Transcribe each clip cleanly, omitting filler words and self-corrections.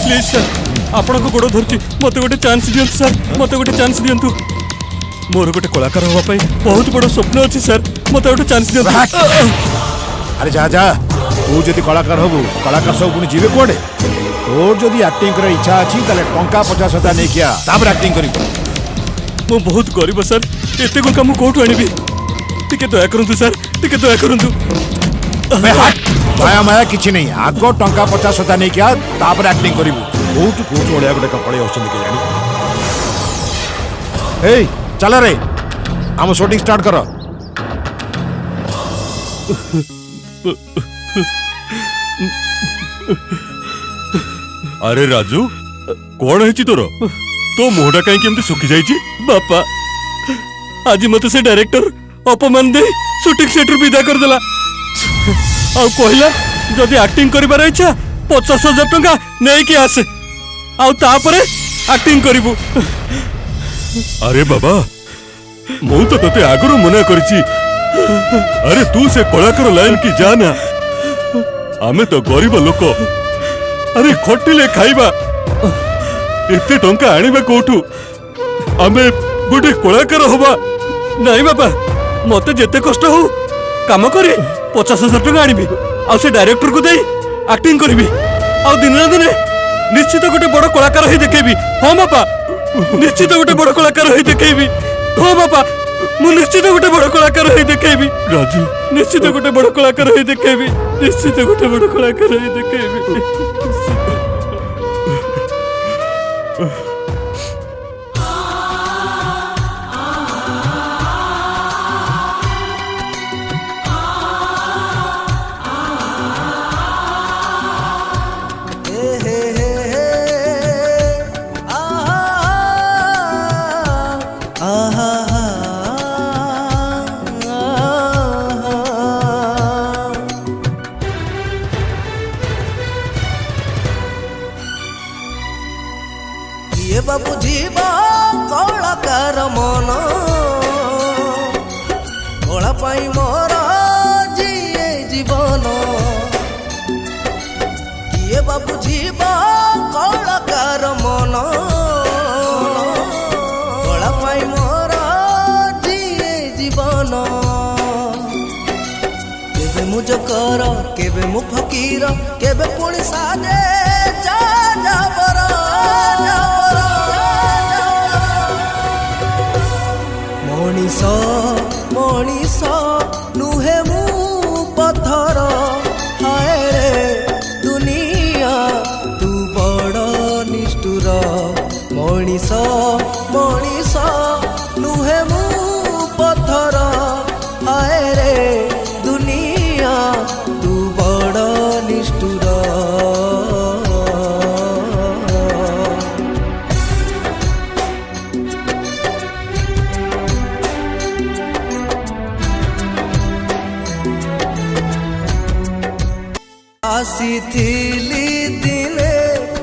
Please sir आपण को गोड़ धरची मते गोटे चांस दियंतु सर मते गोटे चांस दियंतु मोर गोटे कलाकार होवा पई बहुत बड़ स्वप्न अछि सर मते गोटे चांस दियंतु। अरे जा जा तू जदि कलाकार हबु कलाकार सब पुणी जीवे कोडे तोर जदि एक्टिंग कर इच्छा अछि तले टंका 50,000 नै किया तापर एक्टिंग करी मो बहुत गरीब सर एते को काम कोठु आनिबी टिके दया करंतु सर टिके दया करंतु। मैं हट माया माया किछि नहीं आगो टंका 50,000 नै किया तापर एक्टिंग करिवु बहुत बहुत ओळिया गोटे कपड़े होछन के जानी। ए चल रे हम शूटिंग स्टार्ट करो। अरे राजू कौन है तोर तो मुहटा कहीं केमती सुखी जाइए बापा आज मत से डायरेक्टर अपमान दे शूटिंग सेट रु विदा कर देला आ कहला जदि एक्टिंग करिबार इच्छा 50,000 टंका नै के आसे आ तापरे एक्टिंग करिवु। अरे बाबा मु तो तते आगरो मना करछि अरे तू से कलाकार लाइन की जाना आमे तो गरीब लोक अरे खटिले खाइबा एते टंका आनिबा कोठु आमे गोटे कलाकार होबा नहीं बाबा मते जेते कष्ट हो काम करी 50,000 टंका आनिबी आ से डायरेक्टर को देई एक्टिंग करबी आ दिन ना दिन निश्चित गोटे बड़ कलाकार होई देखेबी। हां बाबा निश्चित गोटे बड़ कलाकार होई देखेबी। हां बाबा मु निश्चित गोटे बड़ कलाकार होई देखेबी। राजू निश्चित गोटे बड़ कलाकार होई देखेबी निश्चित गोटे बड़ कलाकार होई देखेबी। ये बाबू जीवा कलाकार मन कला पाई मोर जीए जीवन ये बाबू जीवा कलाकार मन कला पाई मोर जीए जीवन केबे मुझ कर केबे मु फकीर केबे पुणी साजे जा जाबर मनीष मनीष नुहे मु पत्थर हाय रे दुनिया तू बड़ निष्ठुर मनीष मनीष नुहे मु पत्थर हाय रे दुनिया तू बड़ निष्ठुर। आसीथिली दिने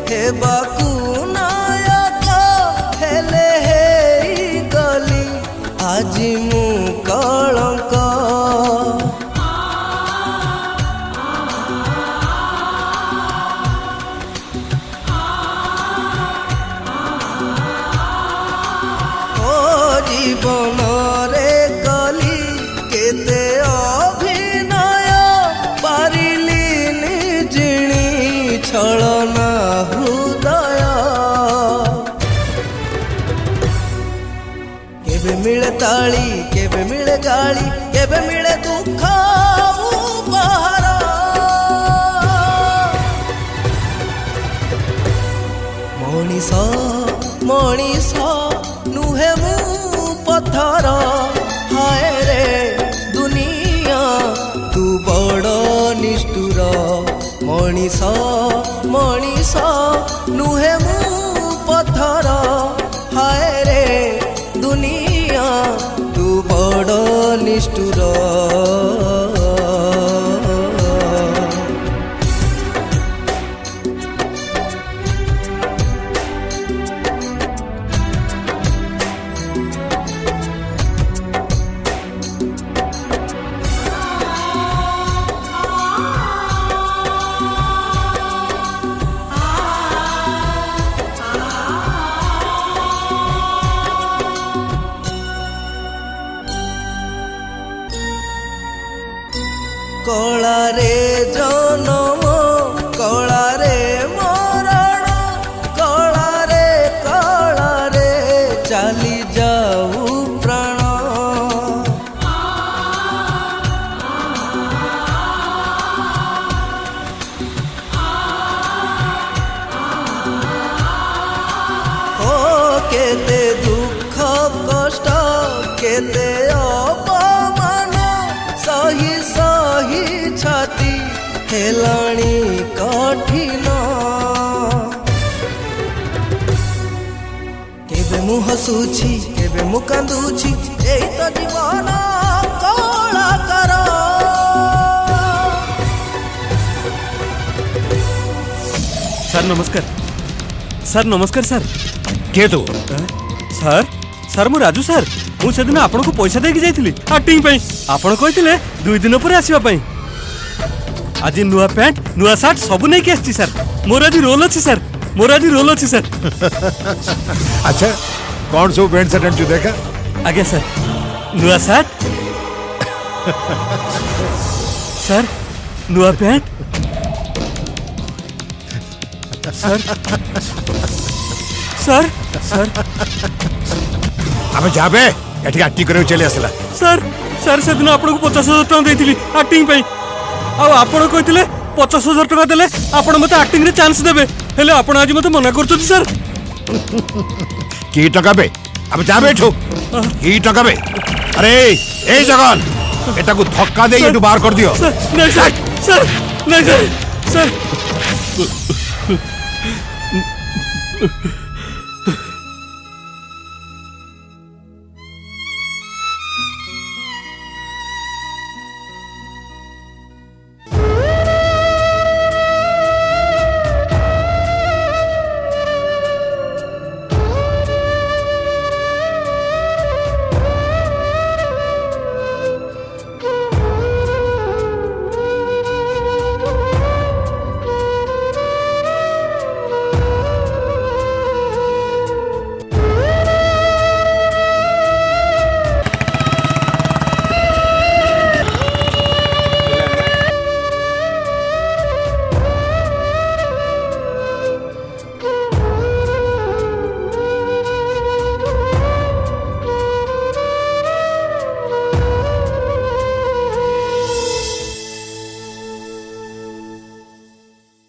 हेबाकू नायक हेले हे गली आज मु कलंक ओ जीवन रे गली केते छलना हृदय केबे मिले ताली केबे मिले गाली केबे मिले दुख उपहार मनीष मनीष नुहे मु पत्थर हाय रे दुनिया तू बड़ निष्ठुर मनीष मनीष नुहे मु पत्थर हाय रे दुनिया तू बड़ निष्ठुर। କଳାରେ ଜନମ କଳାରେ ମରଣ କଳାରେ କଳାରେ ଚାଲି ଯାଉ ପ୍ରାଣ ଓ କେତେ ଦୁଃଖ କଷ୍ଟ କେତେ ଅପମାନ ସହି ସହି ଛାତି ହେଲାଣି କଠିନ କେବେ ମୁଁ ହସୁଛି କେବେ ମୁଁ କାନ୍ଦୁଛି ଏଇ ତ ଜୀବନ କଳାକାର ସାର୍ ନମସ୍କାର ସାର୍ ନମସ୍କାର ସାର୍ କିଏ ତୁ ସାର୍ ସାର୍ ମୁଁ ରାଜୁ ସାର୍ ମୁଁ ସେଦିନ ଆପଣଙ୍କୁ ପଇସା ଦେଇକି ଯାଇଥିଲି ଆକ୍ଟିଂ ପାଇଁ ଆପଣ କହିଥିଲେ 2 ଦିନ ପରେ ଆସିବା ପାଇଁ ଆଜି ନୂଆ ପ୍ୟାଣ୍ଟ ନୂଆ ସାର୍ଟ ସବୁ ନେଇକି ଆସିଛି ସାର୍ ମୋର ଆଜି ରୋଲ ଅଛି ସାର୍ ମୋର ଆଜି ରୋଲ ଅଛି ସାର୍ ଆଚ୍ଛା କଣ ସବୁ ପ୍ୟାଣ୍ଟ ସାର୍ଟ ଆଣିଛୁ ଦେଖା ଆଜ୍ଞା ସାର୍ ନୂଆ ସାର୍ଟ ସାର୍ ନୂଆ ପ୍ୟାଣ୍ଟ ସାର୍ ସାର୍ ସାର୍ ଆମେ ଯାବେ ଏଠିକି ଆକ୍ଟିଂ କରିବାକୁ ଚାଲି ଆସିଲା ସାର୍ ସାର୍ ସେଦିନ ଆପଣଙ୍କୁ 50,000 ଟଙ୍କା ଦେଇଥିଲି ଆକ୍ଟିଂ ପାଇଁ ଆଉ ଆପଣ କହିଥିଲେ 50,000 ଟଙ୍କା ଦେଲେ ଆପଣ ମତେ ଆକ୍ଟିଂରେ ଚାନ୍ସ ଦେବେ ହେଲେ ଆପଣ ଆଜି ମତେ ମନା କରୁଛନ୍ତି ସାର୍ কি টাকাবে আমি যাবে এঠু কি টাকাবে আরে এই জগন এটাকু ধক্কা দিয়ে একটু বার কর দিও স্যার নাই স্যার স্যার নাই স্যার স্যার